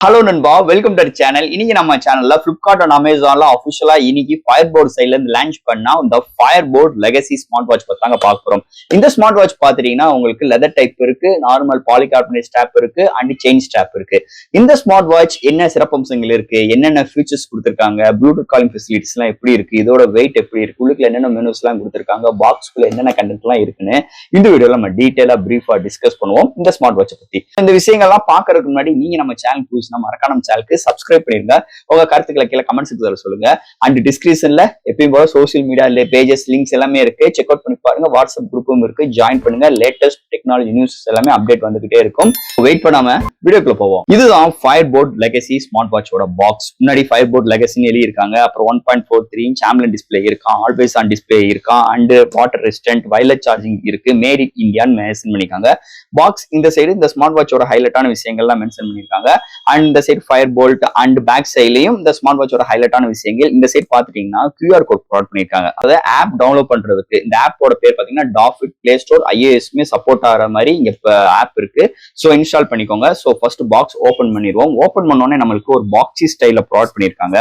Hello நண்பா, welcome to channel. இன்னைக்கு நம்ம சேனல்ல பிளிப்கார்ட் அண்ட் அமேசான்ல அபிஷியலா இன்னைக்கு ஃபயர் போர்ட் சைட்ல இருந்து லான்ச் பண்ணா இந்த Fire Boltt Legacy smart watch பத்தாங்க பார்க்க போறோம். இந்த ஸ்மார்ட் வாட்ச் பாத்தீங்கன்னா உங்களுக்கு லெதர் டைப் இருக்கு, நார்மல் பாலிகார்பனேட் ஸ்ட்ராப் இருக்கு அண்ட் செயின் ஸ்ட்ராப் இருக்கு. இந்த ஸ்மார்ட் வாட்ச் என்ன சிறப்பம்சங்கள் இருக்கு, என்னென்ன ஃபீச்சர்ஸ் கொடுத்திருக்காங்க, ப்ளூடூத் காலிங் ஃபெசிலிட்டிஸ் எல்லாம் எப்படி இருக்கு, இதோட வெயிட் எப்படி இருக்கு, உள்ளுக்குள்ள என்னென்ன மெனுஸ் எல்லாம் கொடுத்திருக்காங்க, பாக்ஸ்க்குள்ள என்னென்ன கண்டென்ட் எல்லாம் இருக்குன்னு இந்த வீடியோல நம்ம டீடைலா பிரீஃபா டிஸ்கஸ் பண்ணுவோம் இந்த ஸ்மார்ட் வாட்சை பத்தி. இந்த விஷயங்கள்லாம் பாக்குறதுக்கு முன்னாடி நீங்க நம்ம சேனல் மறக்காம சேனலுக்கு சப்ஸ்கிரைப் பண்ணிருங்க. உங்க கருத்துக்களை கீழே கமெண்ட் செக்ஷன்ல சொல்லுங்க. அண்ட் டிஸ்கிரிப்ஷன்ல எப்பயும் போல சோசியல் மீடியா பேஜஸ் லிங்க்ஸ் எல்லாமே இருக்கு, செக் அவுட் பண்ணி பாருங்க. வாட்ஸ்அப் குரூப்பும் இருக்கு, ஜாயின் பண்ணுங்க. லேட்டஸ்ட் டெக்னாலஜி நியூஸ் எல்லாமே அப்டேட் வந்துகிட்டே இருக்கும். வெயிட் பண்ணாம வீடியோக்குள்ள போவோம். இதுதான் ஃபயர் போர்ட் லெகசி ஸ்மார்ட் வாட்சோட பாக்ஸ். முன்னாடி ஃபயர் போர்ட் லெகசின்னு எழுதி இருக்காங்க. அப்புறம் 1.43 இன்ச் AMOLED டிஸ்பிளே இருக்கான், ஆல்வேஸ் ஆன் டிஸ்பிளே இருக்கான் and water resistant wireless charging இருக்கு. மேட் இன் இந்தியான்னு மென்ஷன் பண்ணிருக்காங்க. பாக்ஸ் இந்த சைடு இந்த ஸ்மார்ட் வாட்சோட ஹைலைட்டான விஷயங்கள்லாம் மென்ஷன் பண்ணிருக்காங்க. அண்ட் இந்த side Fire Boltt and back சைட்லயும் இந்த ஸ்மார்ட் வாட்சோட ஹைலைட்டான விஷயங்கள். இந்த சைட் பாத்துட்டீங்கன்னா QR கோட் ப்ரொவைட் பண்ணிருக்காங்க. அதாவது ஆப் டவுன்லோட் பண்றதுக்கு இந்த ஆப்போட பேர் பாத்தீங்கன்னா டாஃபிட் பிளே ஸ்டோர் iOS சப்போர்ட் ஆகிற மாதிரி இங்க ஆப் இருக்கு. சோ இன்ஸ்டால் பண்ணிக்கோங்க. சோ ஃபர்ஸ்ட் பாக்ஸ் ஓபன் பண்ணிடுவோம். ஓபன் பண்ணோடனே நம்மளுக்கு ஒரு பாக்ஸி ஸ்டைல ப்ரொவைட் பண்ணிருக்காங்க.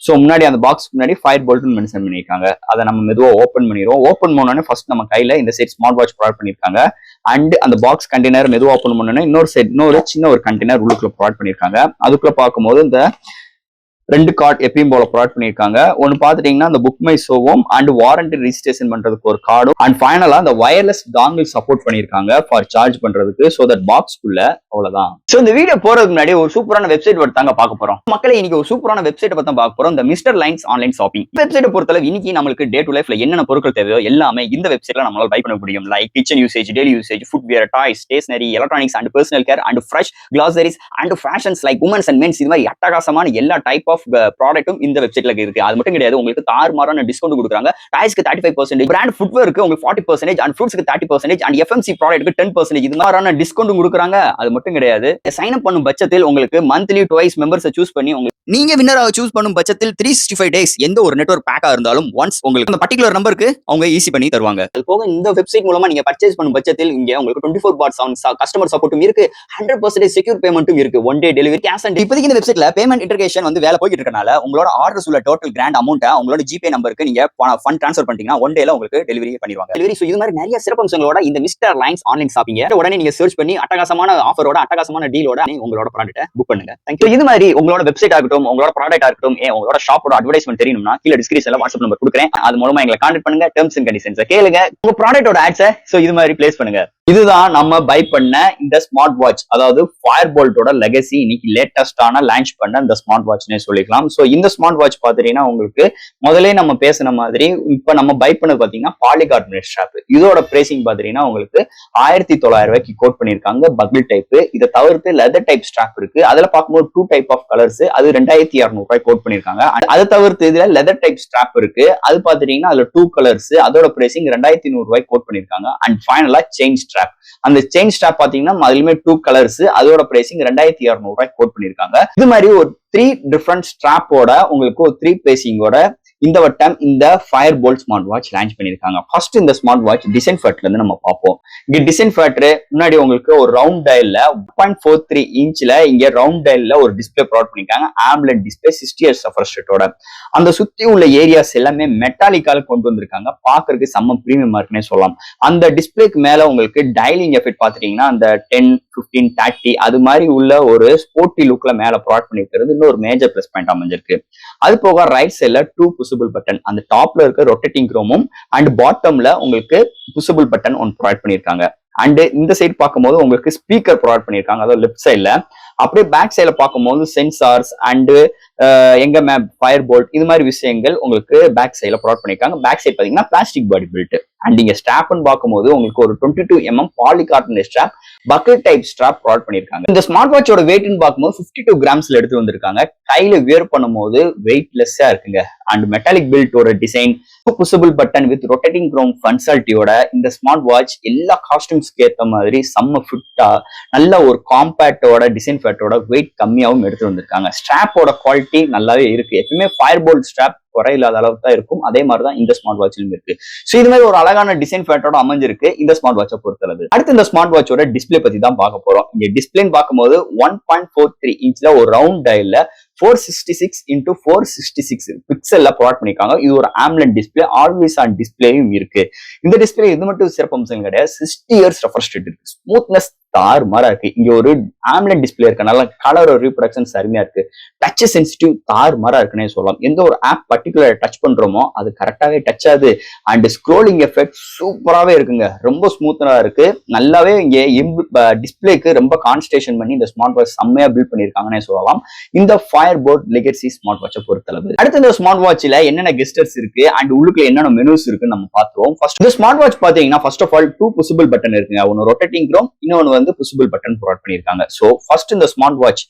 சோ முன்னாடி அந்த பாக்ஸ் முன்னாடி ஃபயர் போல்ட்னு மென்ஷன் பண்ணிருக்காங்க. அதை நம்ம மெதுவா ஓபன் பண்ணிடுவோம். ஓபன் பண்ணோடனே ஃபர்ஸ்ட் நம்ம கையில இந்த சைட் ஸ்மார்ட் வாட்ச் ப்ரொவைட் பண்ணிருக்காங்க. அண்ட் அந்த பாக்ஸ் கண்டெய்னர் மெதுவா ஓபன் பண்ணோடனே இன்னொரு சின்ன ஒரு கண்டெய்னர் உள்ளுக்குள்ள ப்ரொவைட் பண்ணிருக்காங்க. அதுக்குள்ள பார்க்கும்போது இந்த ரெண்டு கார்டு எப்பயும் போல ப்ரொவைட் பண்ணிருக்காங்க. ஒன்னு பாத்துட்டீங்கன்னா அந்த புக் மை ஷோவும் அண்ட் வாரண்டி ரிஜிஸ்ட்ரேஷன் பண்றதுக்கு ஒரு கார்டும் அண்ட் ஃபைனலா அந்த வயர்லெஸ் டாங்கிள் சப்போர்ட் பண்ணிருக்காங்க ஃபார் சார்ஜ் பண்றதுக்கு. சோ தட் பாக்ஸ்க்குள்ள அவ்வளவுதான். சோ இந்த வீடியோ போறதுக்கு முன்னாடி ஒரு சூப்பரான வெப்சைட் தாங்க பார்க்க போறோம். மக்களே இன்னைக்கு ஒரு சூப்பரான வெப்சைட் பத்தி பார்க்க போறோம். இந்த மிஸ்டர் லைன்ஸ் ஆன்லைன் ஷாப்பிங் வெப்சைட்டை பொறுத்தளவு இன்னைக்கு நம்மளுக்கு டே டு லைஃப்ல என்னென்ன பொருட்கள் தேவையோ எல்லாமே இந்த வெப்சைட்ல நம்மளால பை பண்ண முடியும். Like kitchen usage, daily usage, footwear, toys, stationery, electronics and personal care and fresh groceries and fashions like women's and men's. இது மாதிரி அட்டகாசமான எல்லா டைப் ஆஃப் ப்ராடக்ட்டும் இந்த வெப்சைட்ல இருக்கு. அது மட்டும் கிடையாது, உங்களுக்கு தாறுமாறான டிஸ்கவுண்ட் கொடுக்குறாங்க. டாய்ஸ்க்கு 35%, பிராண்ட் ஃபுட்வேருக்கு உங்களுக்கு 40% அண்ட் ஃப்ரூட்ஸ்க்கு 30% அண்ட் FMC ப்ராடக்ட்க்கு 10%. இது மாதிரியான டிஸ்கவுண்ட் கொடுக்குறாங்க. அது மட்டும் கிடையாது, சைன் அப் பண்ணும் பட்சத்தில் உங்களுக்கு மந்த்லி ட்வைஸ் மெம்பர்ஸை சூஸ் பண்ணி நீங்க வின்னராக சூஸ் பண்ணும் பட்சத்தில் 365 டேஸ் எந்த ஒரு நெட்வொர்க் பேக்கா இருந்தாலும் ஒன்ஸ் உங்களுக்கு அந்த பர்டிகுலர் நம்பருக்கு அவங்க ஈஸி பண்ணி தருவாங்க. அது போக இந்த வெப்சைட் மூலமா நீங்க பர்ச்சேஸ் பண்ணும் பட்சத்தில் இங்க உங்களுக்கு 24/7 கஸ்டமர் சப்போர்ட்டும் இருக்கு, 100% செக்யூர் பேமெண்ட்டும் இருக்கு, one day delivery, cash on. இப்போதைக்கு இந்த வெப்சைட்ல பேமெண்ட் இன்டர்கேஷன் வேலை போயிட்டு இருக்கனால உங்களோட ஆர்டர்ஸ் உள்ள டோட்டல் கிராண்ட் அமௌண்ட் உங்களோட ஜிபே நம்பருக்கு நீங்க ஃபண்ட் ட்ரான்ஸ்ஃபர் பண்ணிட்டீங்கன்னா ஒன் டேல உங்களுக்கு டெலிவரி பண்ணிடுவாங்க. டெலிவரி. சோ இது மாதிரி நிறைய சிறப்பம்சங்களோட இந்த மிஸ்டர் லைன்ஸ் ஆன்லைன் ஷாப்பிங் உடனே நீங்க சர்ச் பண்ணி அட்டகாசமான ஆஃபரோட அட்டகாசமான டீலோட உங்களோட ப்ராடக்ட்டை புக் பண்ணுங்க. தேங்க்யூ. இது மாதிரி உங்களோட வெப்சைட் ஆகட்டும், உங்களோட ப்ராடக்ட் ஆகட்டும், உங்களோட ஷாப்போட அட்வர்டைஸ்மென்ட் தெரியணும்னா கீழ டிஸ்கிரிப்ஷன்ல வாட்ஸ்அப் நம்பர் கொடுக்குறேன். அது மூலமா எங்களை கான்டாக்ட் பண்ணுங்க. டெர்ம்ஸ் அண்ட் கண்டிஷன்ஸ் கேளுங்க. உங்க ப்ராடக்ட்டோட ஆட்ஸை சோ இது மாதிரி பிளேஸ் பண்ணுங்க. இதுதான் நம்ம பை பண்ண இந்த ஸ்மார்ட் வாட்ச், அதாவது ஃபயர் போல்ட்டோட லெகசி இன்னைக்கு லேட்டஸ்டான லான்ச் பண்ண இந்த ஸ்மார்ட் வாட்ச்னே சொல்லிக்கலாம். சோ இந்த ஸ்மார்ட் வாட்ச் பாத்தீங்கன்னா உங்களுக்கு முதல்ல நம்ம பேசின மாதிரி இப்ப நம்ம பை பண்ணது பாத்தீங்கன்னா பாலிகார்பனேட் ஸ்ட்ராப். இதோட பிரைசிங் பாத்தீங்கன்னா உங்களுக்கு 1900 ரூபாய்க்கு கோட் பண்ணிருக்காங்க. Buckle type. இதை தவிர்த்து லெதர் டைப் ஸ்ட்ராப் இருக்கு. அதுல பார்க்கும்போது 2 டைப் ஆஃப் கலர்ஸ், அது 2200 ரூபாய் கோட் பண்ணிருக்காங்க. அதை தவிர்த்து இதுல லெதர் டைப் ஸ்ட்ராப் இருக்கு. அது பாத்தீங்கன்னா அதுல 2 கலர்ஸ், அதோட பிரைசிங் 2100 ரூபாய் கோட் பண்ணிருக்காங்க. அண்ட் ஃபைனலா செயின் ஸ்ட்ராப். அந்த செயின் ஸ்ட்ராப் பாத்தீங்கன்னா அதுலயுமே 2 கலர்ஸ், அதோட பிரைசிங் 2200 ரூபாய் கோட் பண்ணிருக்காங்க. இது மாதிரி ஒரு 3 டிஃபரெண்ட் ஸ்ட்ராப்போட உங்களுக்கு ஒரு 3 பேசிங்கோட இந்த வட்டம் இந்த Fire Boltt smart watch launch பண்ணிருக்காங்க. ஃபர்ஸ்ட் இந்த ஸ்மார்ட் வாட்ச் டிசைன் ஃபேக்டர்ல இருந்து நம்ம பார்ப்போம். இங்க டிசைன் ஃபேக்டர் முன்னாடி உங்களுக்கு ஒரு ரவுண்ட் டயல்ல 1.43 இன்ச்ல இங்க ரவுண்ட் டயல்ல ஒரு டிஸ்பிளே ப்ரொவைட் பண்ணிருக்காங்க. AMOLED டிஸ்பிளே 60 Hz ரெஃப்ரெஷ் ரேட்டோட. அந்த சுத்தி உள்ள ஏரியாஸ் எல்லாமே மெட்டாலிக்கால கொண்டு வந்திருக்காங்க. பாக்குறதுக்கு செம்ம பிரீமியமா இருக்குன்னே சொல்லலாம். அந்த டிஸ்பிளேக்கு மேல உங்களுக்கு டயலிங் எஃபெக்ட் பாத்துட்டீங்கன்னா அந்த 10, 15, 30 அது மாதிரி உள்ள ஒரு ஸ்போர்ட்டி லுக்ல மேல ப்ரொவைட் பண்ணிருக்கிறது இன்னொரு மேஜர் பிளஸ் பாயிண்ட் அமைஞ்சிருக்கு. அது போக ரைட் சைட்ல 2 புஷபிள் பட்டன், அந்த டாப்ல இருக்க ரொட்டேட்டிங் குரோமும் அண்ட் பாட்டம்ல உங்களுக்கு புஷபிள் பட்டன் ஒன்று ப்ரொவைட் பண்ணிருக்காங்க. அண்ட் இந்த சைடு பார்க்கும்போது உங்களுக்கு ஸ்பீக்கர் ப்ரொவைட் பண்ணிருக்காங்க, அதாவது லெஃப்ட் சைட்ல. அப்படியே பேக் சைட்ல பார்க்கும்போது சென்சார்ஸ் அண்ட் எங்க மேப், ஃபயர் போல்ட் இது மாதிரி விஷயங்கள் உங்களுக்கு பேக் சைட்ல ப்ரொவைட் பண்ணிருக்காங்க. பேக் சைட் பாத்தீங்கன்னா பிளாஸ்டிக் பாடி பில்ட். அண்ட் இங்க ஸ்ட்ராப்னு பார்க்கும்போது உங்களுக்கு ஒரு 22 mm polycarbonate strap, bucket type strap provide பண்ணிருக்காங்க. இந்த ஸ்மார்ட் வாட்சோட வெயிட்னு பார்க்கும்போது 52 கிராம்ஸ்ல எடுத்து வந்திருக்காங்க. கையில வியர் பண்ணும்போது வெயிட்லெஸ்ஸா இருக்குங்க. அண்ட் மெட்டாலிக் பில்ட்டோட design, pushable button with rotating crown ஃபன்சாலிட்டியோட இந்த ஸ்மார்ட் வாட்ச் எல்லா காஸ்டியூம்ஸ்க்கு ஏற்ற மாதிரி செம்ம ஃபிட்டா நல்ல ஒரு காம்பேக்டோட டிசைன் ஃபேட்டோட வெயிட் கம்மியாகவும் எடுத்து வந்திருக்காங்க. ஸ்ட்ராப்போட குவாலிட்டி நல்லாவே இருக்கு. எப்பவுமே ஃபயர் போல்ட் ஸ்ட்ராப் குறை இல்லாத அளவுக்கு தான் இருக்கும். அதே மாதிரிதான் இந்த ஸ்மார்ட் வாட்சிலும் இருக்கு. சோ இது மாதிரி ஒரு அழகான டிசைன் ஃபேட்டோட அமைஞ்சிருக்கு இந்த ஸ்மார்ட் வாட்சை பொறுத்தளவு. அடுத்து இந்த ஸ்மார்ட் வாட்சோட டிஸ்பிளே பத்தி தான் பார்க்க போறோம். இங்க டிஸ்பிளேன்னு பார்க்கும்போது 1.43 இன்ச்ல ஒரு ரவுண்ட் டயல்ல 466x466 பிக்சல்ல ப்ரொவைட் பண்ணிருக்காங்க. இது ஒரு AMOLED டிஸ்பிளே, ஆல்வேஸ் ஆன் டிஸ்பிளேயும் இருக்கு. இந்த டிஸ்பிளே இது மட்டும் சிறப்பம்சம் கிடையாது, 60 இயர்ஸ் ரெஃப்ரெஷ் ரேட் இருக்கு. ஸ்மூத்னஸ் தாறுமாறா இருக்கு. இங்க ஒரு AMOLED டிஸ்பிளே இருக்கனால கலர் ரீப்ரொடக்ஷன் அருமையா இருக்கு. டச் சென்சிட்டிவ் தாறுமாறா இருக்குன்னே சொல்லலாம். எந்த ஒரு ஆப் பர்டிகுலர் டச் பண்றோமோ அது கரெக்டாவே டச் ஆகுது. அண்ட் ஸ்க்ரோலிங் எஃபெக்ட் சூப்பராவே இருக்குங்க. ரொம்ப ஸ்மூத்தா இருக்கு. நல்லாவே இங்க டிஸ்பிளேக்கு ரொம்ப கான்சன்ட்ரேஷன் பண்ணி இந்த ஸ்மார்ட் வாட்ச் செம்மையா பில்ட் பண்ணிருக்காங்கன்னே சொல்லலாம். இந்த ஃபயர் போல்ட் லெகசி ஸ்மார்ட் வாட்சை பொறுத்தளவு. அடுத்து இந்த ஸ்மார்ட் வாட்ச்ல என்னென்ன கெஸ்டர்ஸ் இருக்கு அண்ட் உள்ளுக்குள்ள என்னென்ன மெனுஸ் இருக்குன்னு நம்ம பார்த்துருவோம். ஃபர்ஸ்ட் இந்த ஸ்மார்ட் வாட்ச் பாத்தீங்கன்னா ஃபர்ஸ்ட் ஆஃப் ஆல் 2 புஷபிள் பட்டன் இருக்குங்க. ஒன்னு ரொட்டேட்டிங் க்ரோம், இன்னொன்னு வந்து புஷபிள் பட்டன் ப்ரொவைட் பண்ணிருக்காங்க. சோ ஃபர்ஸ்ட் இந்த ஸ்மார்ட் வாட்ச்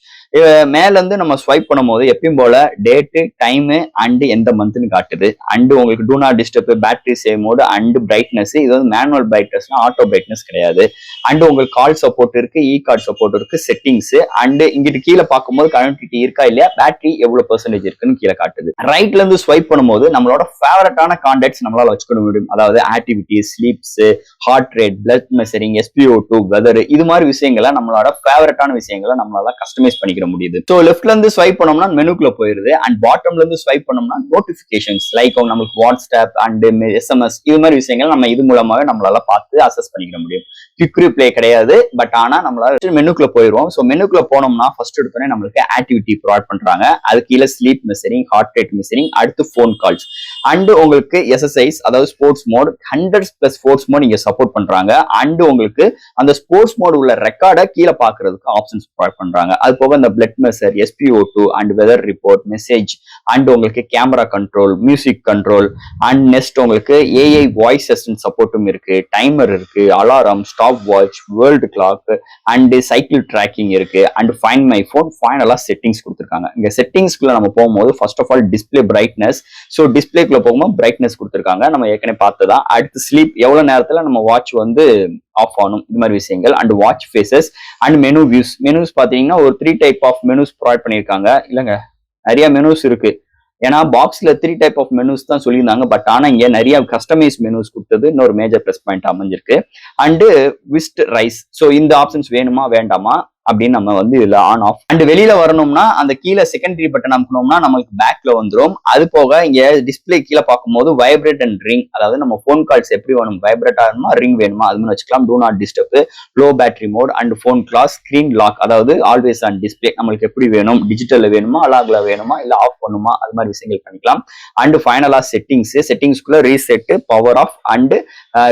மேல இருந்து நம்ம ஸ்வைப் பண்ணும்போது எப்பயும் போல டேட்டு, டைம் அண்ட் எந்த மந்த்னு காட்டுது. அண்ட் உங்களுக்கு do not disturb, battery save mode and brightness. இது வந்து மேனுவல் பிரைட்னஸ், ஆட்டோ பிரைட்னஸ் கிடையாது. அண்ட் உங்களுக்கு கால் சப்போர்ட் இருக்கு, இ கார்டு சப்போர்ட் இருக்கு, செட்டிங்ஸ் அண்ட் இங்கிட்டு கீழே பார்க்கும்போது கனெக்டிவிட்டி இருக்கா இல்லையா, பேட்டரி எவ்வளவு பெர்சன்டேஜ் இருக்குன்னு கீழே காட்டுது. ரைட்ல இருந்து ஸ்வைப் பண்ணும்போது நம்மளோட ஃபேவரட்டான கான்டாக்ட்ஸ் நம்மளால வச்சுக்க முடியும். அதாவது activities, sleeps, heart rate, blood measuring, SpO2, weather, இது மாதிரி விஷயங்களை நம்மளோட ஃபேவரட்டான விஷயங்களை நம்மளால கஸ்டமைஸ் பண்ணிக்க முடியுது. சோ லெஃப்ட்ல இருந்து ஸ்வைப் பண்ணோம்னா மெனுக்குள்ள போயிருது. அண்ட் பாட்டம்ல இருந்து ஸ்வைப் பண்ணோம்னா நோட்டிபிகேஷன்ஸ் லைக் நமக்கு வாட்ஸ்அப் அண்ட் SMS இது மாதிரி விஷயங்கள் நம்ம இது மூலமாக நம்மளால பார்த்து அசஸ் பண்ணிக்க முடியும். குவிக் ரிப்ளே கிடையாது, பட் ஆனா நம்மளால மெனுக்குள்ள போயிருவோம். சோ மெனுக்குள்ள போனோம்னா ஃபர்ஸ்ட் எடுத்தோடனே நம்மளுக்கு ஆக்டிவிட்டி ப்ரொவைட் பண்றாங்க. அது கீழே sleep measuring, heart rate measuring, அடுத்து போன் கால்ஸ் அண்ட் உங்களுக்கு எக்சசைஸ், அதாவது ஸ்போர்ட்ஸ் மோட் 100+ ஸ்போர்ட்ஸ் மோட் இங்க சப்போர்ட் பண்றாங்க. அண்ட் உங்களுக்கு அந்த ஸ்போர்ட்ஸ் மோட் உள்ள ரெக்கார்டை கீழே பாக்குறதுக்கு ஆப்ஷன்ஸ் ப்ரொவைட் பண்றாங்க. அது போக இந்த blood measure, SpO2 and weather report, message and உங்களுக்கு camera control, music control and next உங்களுக்கு AI வாய்ஸ் அசிஸ்டன்ட் சப்போர்ட்டும் இருக்கு, டைமர் இருக்கு, alarm, stop watch, world clock and cycle tracking இருக்கு. அண்ட் ஃபைண்ட் மை போன், ஃபைனலா செட்டிங்ஸ் கொடுத்துருக்காங்க. இங்க செட்டிங்ஸ்க்குள்ள நம்ம போகும்போது first of all display brightness. So டிஸ்பிளேக்குள்ள போகும்போது பிரைட்னஸ் கொடுத்துருக்காங்க, நம்ம ஏற்கனவே பார்த்ததான். அடுத்து ஸ்லீப், எவ்வளவு நேரத்துல நம்ம வாட்ச் வந்து ஆஃப் ஆனும், இது மாதிரி விஷயங்கள். And watch faces and menu views. Menus பாத்தீங்கன்னா ஒரு 3 டைப் ஆஃப் மெனுஸ் ப்ரொவைட் பண்ணிருக்காங்க. இல்லங்க நிறைய மெனுஸ் இருக்கு. ஏன்னா பாக்ஸ்ல 3 டைப் ஆஃப் மெனுஸ் தான் சொல்லியிருந்தாங்க. பட் ஆனா இங்க நிறைய கஸ்டமைஸ் மெனுஸ் கொடுத்தது இன்னொரு மேஜர் பிளஸ் பாயிண்ட் அமைஞ்சிருக்கு. And wrist raise. ஸோ இந்த ஆப்ஷன்ஸ் வேணுமா வேண்டாமா அப்படின்னு நம்ம வந்து இதுல ஆன் ஆஃப். அண்ட் வெளியில வரணும்னா அந்த கீழே செகண்டரி பட்டன் அமுக்கணும்னா நமக்கு பேக்ல வந்துடும். அது போக இங்க டிஸ்பிளே கீழே பார்க்கும்போது வைப்ரேட் அண்ட் ரிங், அதாவது நம்ம போன் கால்ஸ் எப்படி வேணும், வைப்ரேட் ஆகணுமா ரிங் வேணுமா அது மாதிரி வச்சுக்கலாம். Do not disturb, low battery mode and phone glass, screen lock, அதாவது ஆல்வேஸ் ஆன் டிஸ்பிளே நம்மளுக்கு எப்படி வேணும், டிஜிட்டல்ல வேணுமா, அலாக்ல வேணுமா, இல்ல ஆஃப் பண்ணுமா, அது மாதிரி விஷயங்கள் பண்ணிக்கலாம். அண்ட் ஃபைனலா செட்டிங்ஸ்குள்ள reset, power off and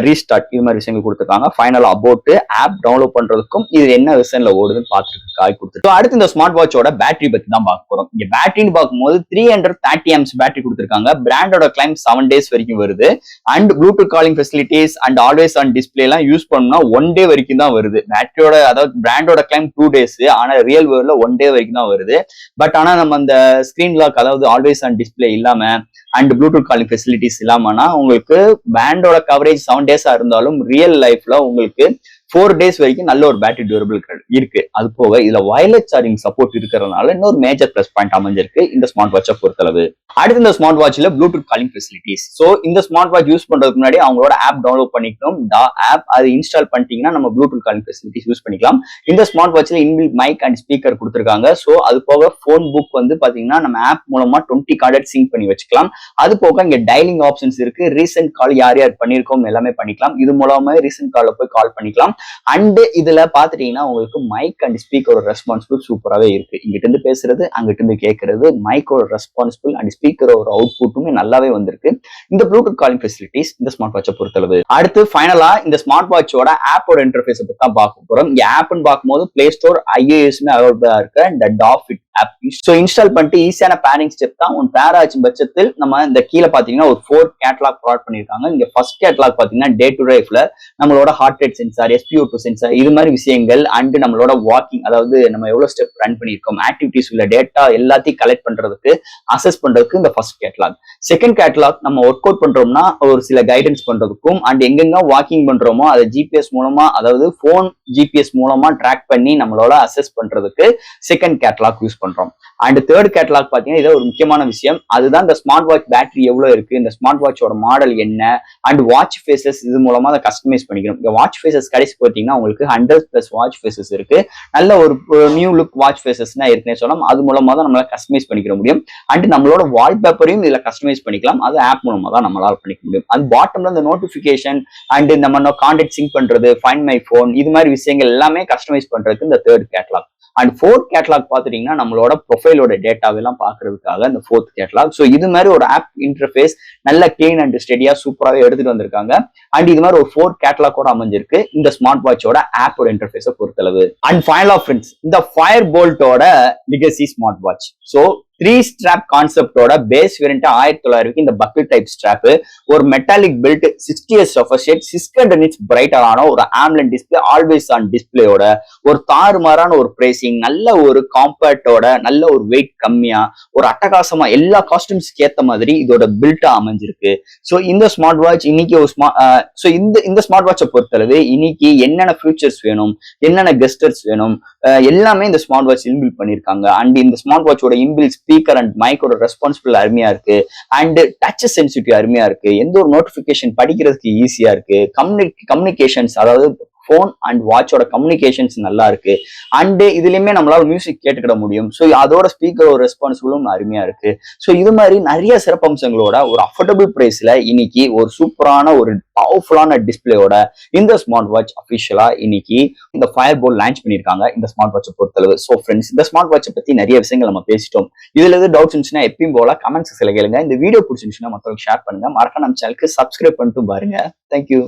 restart இது மாதிரி விஷயங்கள் கொடுத்துருக்காங்க. ஃபைனலா அபவுட் ஆப் டவுன்லோட் பண்றதுக்கும் இது என்ன விஷயம்ல ஓடுது பார்த்துருக்கு. அடுத்து இந்த ஸ்மார்ட் வாட்சோட பேட்டரி பத்தி தான் பார்க்க போறோம். இங்க பேட்டரின்னு பார்க்கும்போது 330 amps பேட்டரி கொடுத்திருக்காங்க. பிராண்டோட கிளைம் 7 days வரைக்கும் வருது. And Bluetooth calling facilities and always on display எல்லாம் யூஸ் பண்ணா 1 day வரைக்கும் தான் வருது. பேட்டரியோட அதாவது பிராண்டோட கிளைம் 2 days, ஆனா ரியல் வேர்ல்ட்ல 1 day வரைக்கும் தான் வருது. பட் ஆனா நம்ம அந்த ஸ்கிரீன் லாக், அதாவது ஆல்வேஸ் ஆன் டிஸ்பிளே இல்லாம அண்ட் ப்ளூடூத் காலிங் ஃபெசிலிட்டிஸ் இல்லாமனா உங்களுக்கு பேண்டோட கவரேஜ் 7 days இருந்தாலும் ரியல் லைஃப்ல உங்களுக்கு 4 days வரைக்கும் நல்ல ஒரு பேட்டரி டியூரபிள் இருக்கு. அது போக இதுல வயர்லெஸ் சார்ஜிங் சப்போர்ட் இருக்கிறதுனால இன்னொரு மேஜர் பிளஸ் பாயிண்ட் அமைஞ்சிருக்கு இந்த ஸ்மார்ட் வாட்சை பொறுத்தளவு. அடுத்து இந்த ஸ்மார்ட் வாட்ச்ல ப்ளூடூத் காலிங் ஃபெசிலிட்டிஸ். சோ இந்த ஸ்மார்ட் வாட்ச் யூஸ் பண்றதுக்கு முன்னாடி அவங்களோட ஆப் டவுன்லோட் பண்ணிக்கணும். ஆப் அது இன்ஸ்டால் பண்ணிட்டீங்கன்னா நம்ம ப்ளூடூத் காலிங் ஃபெசிலிட்டிஸ் யூஸ் பண்ணிக்கலாம். இந்த ஸ்மார்ட் வாட்ச்ல இன்பில்ட் மைக் அண்ட் ஸ்பீக்கர் கொடுத்துருக்காங்க. சோ அது போக போன் புக் வந்து பாத்தீங்கன்னா நம்ம ஆப் மூலமா 20 கார்டட் சிங்க் பண்ணி வச்சுக்கலாம். அது போக இங்க டயலிங் ஆப்ஷன்ஸ் இருக்கு. ரீசென்ட் கால் யார் யார் பண்ணிருக்கோம் எல்லாமே பண்ணிக்கலாம். இது மூலமா ரீசென்ட் கால்ல போய் கால் பண்ணிக்கலாம். அண்ட் இதுல பாத்துட்டீங்கன்னா உங்களுக்கு மைக் அண்ட் ஸ்பீக்கரோட ரெஸ்பான்சிபிள் சூப்பராகவே இருக்கு. இங்கிட்ட இருந்து பேசுறது, அங்கிட்ட இருந்து கேட்கறது, மைக்கோட ரெஸ்பான்சிபிள் அண்ட் ஸ்பீக்கரோட அவுட்புட்டுமே நல்லாவே வந்திருக்கு. இந்த ப்ளூடூத் காலிங் ஃபெசிலிட்டிஸ் இந்த ஸ்மார்ட் வாட்சை பொறுத்தளவு. அடுத்து ஃபைனலா இந்த ஸ்மார்ட் வாட்சோட ஆப்போட இன்டர்ஃபேஸ் பத்தி தான் பார்க்க போறோம். இங்க ஆப்னு பார்க்கும்போது பிளே ஸ்டோர், iOS அவைலபிளா இருக்கு. இந்த டாஃபிட் ஆப். ஸோ இன்ஸ்டால் பண்ணிட்டு ஈஸியான பேரிங் ஸ்டெப் தான். ஒன் பேர் ஆச்சு பட்சத்தில் நம்ம இந்த கீழே பாத்தீங்கன்னா ஒரு 4 கேட்லாக் ப்ரொவைட் பண்ணிருக்காங்க. இங்க ஃபர்ஸ்ட் கேட்லாக் பாத்தீங்கன்னா டே டு லைஃப்ல நம்மளோட heart rate sensor, SpO2 sensor, இது மாதிரி விஷயங்கள் அண்ட் நம்மளோட வாக்கிங், அதாவது நம்ம எவ்வளவு ஸ்டெப் ரன் பண்ணிருக்கோம், ஆக்டிவிட்டிஸ் உள்ள டேட்டா எல்லாத்தையும் கலெக்ட் பண்றதுக்கு, அசஸ் பண்றதுக்கு இந்த ஃபர்ஸ்ட் கேட்லாக். செகண்ட் கேட்லாக் நம்ம ஒர்க் அவுட் பண்றோம்னா ஒரு சில கைடன்ஸ் பண்றதுக்கும் அண்ட் எங்கெங்க வாக்கிங் பண்றோமோ அதை ஜிபிஎஸ் மூலமா, அதாவது போன் ஜிபிஎஸ் மூலமா ட்ராக் பண்ணி நம்மளோட அசஸ் பண்றதுக்கு செகண்ட் கேட்லாக் யூஸ் பண்றோம். அண்ட் தேர்ட் கேட்லாக் பாத்தீங்கன்னா இது ஒரு முக்கியமான விஷயம். அதுதான் இந்த ஸ்மார்ட் வாட்ச் பேட்டரி எவ்வளவு இருக்கு, இந்த ஸ்மார்ட் வாட்சோட மாடல் என்ன அண்ட் வாட்ச் ஃபேசஸ், இது மூலமா அதை கஸ்டமைஸ் பண்ணிக்கணும். இந்த வாட்ச் ஃபேசஸ் கடைசி பார்த்தீங்கன்னா உங்களுக்கு 100+ வாட்ச் ஃபேசஸ் இருக்கு. நல்ல ஒரு நியூ லுக் வாட்ச் ஃபேசஸ்னா இருக்குன்னு சொன்னோம். அது மூலமா தான் நம்மளால கஸ்டமைஸ் பண்ணிக்க முடியும். அண்ட் நம்மளோட வால்பேப்பரையும் இதுல கஸ்டமைஸ் பண்ணிக்கலாம். அது ஆப் மூலமா தான் நம்மளால பண்ணிக்க முடியும். அது பாட்டம்ல இந்த நோட்டிபிகேஷன் அண்ட் நம்ம கான்டாக்ட் சிங்க் பண்றது, ஃபைண்ட் மை போன், இது மாதிரி விஷயங்கள் எல்லாமே கஸ்டமைஸ் பண்றதுக்கு இந்த third catalogue. And fourth catalogue பாத்துட்டீங்கன்னா நம்மளோட ப்ரொஃபைலோட டேட்டாவெல்லாம் பாக்குறதுக்காக இந்த ஃபோர்த் கேட்லாக். ஸோ இது மாதிரி ஒரு ஆப் இன்டர்ஃபேஸ் நல்ல கிளீன் அண்ட் ஸ்டெடியா சூப்பராகவே எடுத்துட்டு வந்திருக்காங்க. அண்ட் இது மாதிரி ஒரு 4 கேட்லாக்கோட அமைஞ்சிருக்கு இந்த ஸ்மார்ட் வாட்சோட ஆப்போட இன்டர்ஃபேஸை பொறுத்தளவு. அண்ட் ஃபைனலா ஃப்ரெண்ட்ஸ், இந்த ஃபயர் போல்ட்டோட Legacy smart watch. So 3 strap கான்செப்டோட பேஸ் வேரியன்ட் 1900 இந்த பக்கிள் டைப் ஸ்ட்ராப், ஒரு metallic belt, 60 Hz refresh rate, 600 nits பிரைட்டரான ஒரு ஆம்லெட் டிஸ்பிளே, ஆல்வேஸ் ஆன் டிஸ்பிளேயோட, ஒரு தாறுமாறான ஒரு பிரைசிங், நல்ல ஒரு காம்பேக்டோட, நல்ல ஒரு வெயிட் கம்மியா, ஒரு அட்டகாசமா எல்லா காஸ்டியூம்ஸ்க்கு ஏத்த மாதிரி இதோட பில்ட்டா அமைஞ்சிருக்கு. ஸோ இந்த ஸ்மார்ட் வாட்ச் இன்னைக்கு ஒரு இந்த ஸ்மார்ட் வாட்சை பொறுத்தளவு இன்னைக்கு என்னென்ன ஃபியூச்சர்ஸ் வேணும், என்னென்ன கெஸ்டர்ஸ் வேணும், எல்லாமே இந்த ஸ்மார்ட் வாட்ச் இன்பில் பண்ணிருக்காங்க. அண்ட் இந்த ஸ்மார்ட் வாட்சோட இன்பில் ஸ்பீக்கர் அண்ட் மைக்கோட ரெஸ்பான்சிபிள் அருமையா இருக்கு. அண்ட் டச் சென்சிட்டிவ் அருமையா இருக்கு. எந்த ஒரு நோட்டிபிகேஷன் படிக்கிறதுக்கு ஈஸியா இருக்கு. கம்யூனிகேஷன்ஸ், அதாவது போன் அண்ட் வாட்சோட கம்யூனிகேஷன்ஸ் நல்லா இருக்கு. அண்ட் இதுலயுமே நம்மளால மியூசிக் கேட்டுக்கிட முடியும். ஸோ அதோட ஸ்பீக்கர் ஒரு ரெஸ்பான்சிபிளும் அருமையா இருக்கு. ஸோ இது மாதிரி நிறைய சிறப்பம்சங்களோட ஒரு அஃபோர்டபுள் பிரைஸ்ல இன்னைக்கு ஒரு சூப்பரான ஒரு பவர்ஃபுல்லான டிஸ்பிளேயோட இந்த ஸ்மார்ட் வாட்ச் அபிஷியலா இன்னைக்கு இந்த ஃபயர் போல்ட் லான்ச் பண்ணிருக்காங்க இந்த ஸ்மார்ட் வாட்சை பொறுத்தளவு. ஸோ ஃப்ரெண்ட்ஸ், இந்த ஸ்மார்ட் வாட்சை பத்தி நிறைய விஷயங்கள் நம்ம பேசிட்டோம். இதுல எது டவுட்ஸ் இருந்துச்சுன்னா எப்பயும் போல கமெண்ட்ஸ் கேளுங்க. இந்த வீடியோ பிடிச்சிருந்துச்சுன்னா மற்றவங்களுக்கு ஷேர் பண்ணுங்க. மறக்காம நம்ம சேனலுக்கு சப்ஸ்கிரைப் பண்ணிட்டு பாருங்க. தேங்க்யூ.